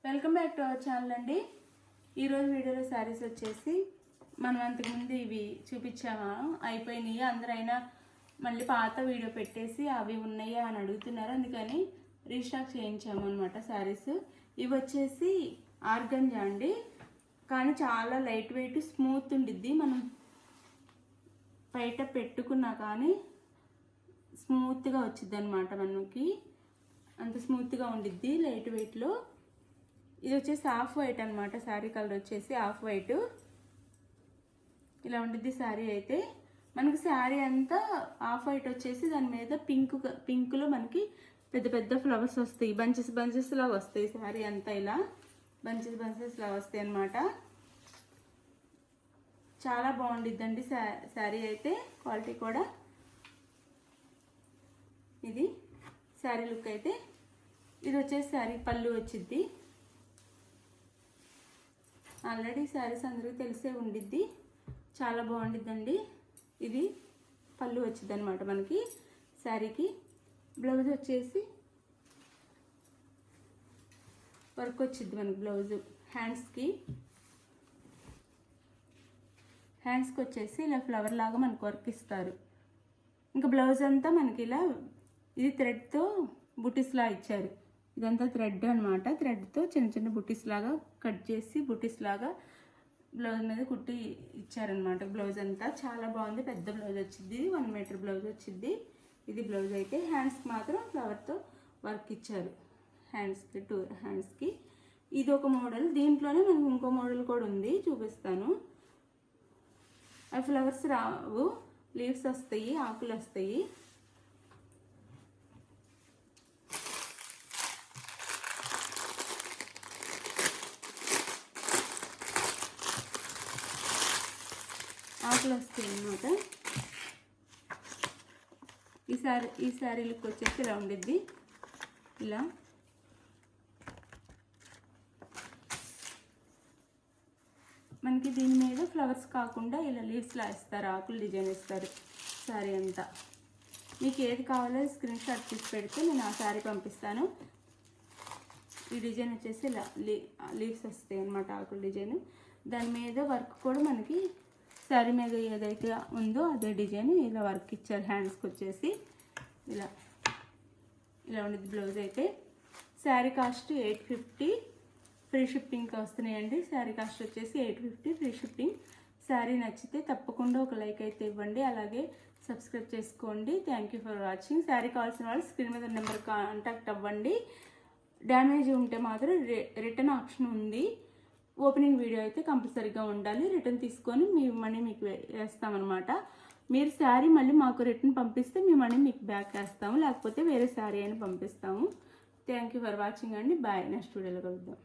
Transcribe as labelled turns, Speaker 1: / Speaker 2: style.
Speaker 1: Welcome back to our channel అండి. ఈరోజు వీడియోలో శారీస్ వచ్చేసి మనం అంతకుముందు ఇవి చూపించాము, అయిపోయినాయి. అందరైనా మళ్ళీ పాత వీడియో పెట్టేసి అవి ఉన్నాయా అని అడుగుతున్నారు, అందుకని రీస్టాక్ చేయించాము అనమాట శారీస్. ఇవి వచ్చేసి ఆర్గంజా అండి, కానీ చాలా లైట్ వెయిట్ స్మూత్ ఉండిద్ది. మనం బయట పెట్టుకున్నా కానీ స్మూత్గా వచ్చిద్ది అనమాట. మనకి అంత స్మూత్గా ఉండిద్ది లైట్ వెయిట్లో. ఇది వచ్చేసి ఆఫ్ వైట్ అనమాట. శారీ కలర్ వచ్చేసి ఆఫ్ వైట్ ఇలా ఉండిద్ది శారీ అయితే. మనకి శారీ అంతా ఆఫ్ వైట్ వచ్చేసి దాని మీద పింక్లో మనకి పెద్ద పెద్ద ఫ్లవర్స్ వస్తాయి, బంచెస్ లాగా వస్తాయి. శారీ అంతా ఇలా బంచెస్ లాగా వస్తాయి అనమాట. చాలా బాగుండిద్దండి శారీ అయితే, క్వాలిటీ కూడా. ఇది శారీ లుక్ అయితే. ఇది వచ్చేసి శారీ పళ్ళు వచ్చిద్ది. ఆల్రెడీ శారీస్ అందరికీ తెలిసే ఉండిద్ది, చాలా బాగుండిద్దండి. ఇది పళ్ళు వచ్చింది అనమాట మనకి శారీకి. బ్లౌజ్ వచ్చేసి వర్క్ వచ్చింది మనకి. బ్లౌజ్ హ్యాండ్స్కి వచ్చేసి ఇలా ఫ్లవర్ లాగా మనకు వర్క్ ఇస్తారు. ఇంకా బ్లౌజ్ అంతా మనకి ఇలా ఇది థ్రెడ్తో బుటీస్లా ఇచ్చారు. ఇదంతా థ్రెడ్ అనమాట. థ్రెడ్తో చిన్న చిన్న బుటీస్ లాగా కట్ చేసి బుటీస్ లాగా బ్లౌజ్ మీద కుట్టి ఇచ్చారనమాట. బ్లౌజ్ అంతా చాలా బాగుంది. పెద్ద బ్లౌజ్ వచ్చింది, 1 మీటర్ బ్లౌజ్ వచ్చింది. ఇది బ్లౌజ్ అయితే. హ్యాండ్స్కి మాత్రం ఫ్లవర్తో వర్క్ ఇచ్చారు. హ్యాండ్స్కి ఇది ఒక మోడల్. దీంట్లోనే మనకు ఇంకో మోడల్ కూడా ఉంది, చూపిస్తాను. అవి ఫ్లవర్స్ రావు, లీవ్స్ వస్తాయి, ఆకులు వస్తాయి. ఆకులు వస్తాయి అన్నమాట. ఈ శారీ లుక్ వచ్చేసి ఇలా ఉండిద్ది. ఇలా మనకి దీని మీద ఫ్లవర్స్ కాకుండా ఇలా లీవ్స్లా ఇస్తారు, ఆకులు డిజైన్ ఇస్తారు శారీ అంతా. మీకు ఏది కావాలో స్క్రీన్ షాట్ తీసి పెడితే నేను ఆ శారీ పంపిస్తాను. ఈ డిజైన్ వచ్చేసి ఇలా లీవ్స్ వస్తాయి అన్నమాట, ఆకుల డిజైన్. దాని మీద వర్క్ కూడా మనకి శారీ మీద ఏదైతే ఉందో అదే డిజైన్ ఇలా వర్క్ ఇచ్చారు. హ్యాండ్స్కి వచ్చేసి ఇలా ఉండేది బ్లౌజ్ అయితే. శారీ కాస్ట్ 850, ఫ్రీ షిప్పింగ్కి వస్తున్నాయండి. శారీ కాస్ట్ వచ్చేసి 850, ఫ్రీ షిప్పింగ్. శారీ నచ్చితే తప్పకుండా ఒక లైక్ అయితే ఇవ్వండి, అలాగే సబ్స్క్రైబ్ చేసుకోండి. Thank you for watching. Sari కావాల్సిన వాళ్ళు స్క్రీన్ మీద నెంబర్ కాంటాక్ట్ అవ్వండి. డ్యామేజ్ ఉంటే మాత్రం రిటర్న్ ఆప్షన్ ఉంది. ఓపెనింగ్ వీడియో అయితే కంపల్సరీగా ఉండాలి. రిటర్న్ తీసుకొని మీ మనీ మీకు వేస్తామన్నమాట. మీరు శారీ మళ్ళీ మాకు రిటర్న్ పంపిస్తే మీ మనీ మీకు బ్యాక్ వేస్తాము, లేకపోతే వేరే శారీ అయినా పంపిస్తాము. థ్యాంక్ యూ ఫర్ వాచింగ్ అండి. బాయ్. నెక్స్ట్ వీడియోలో కలుద్దాం.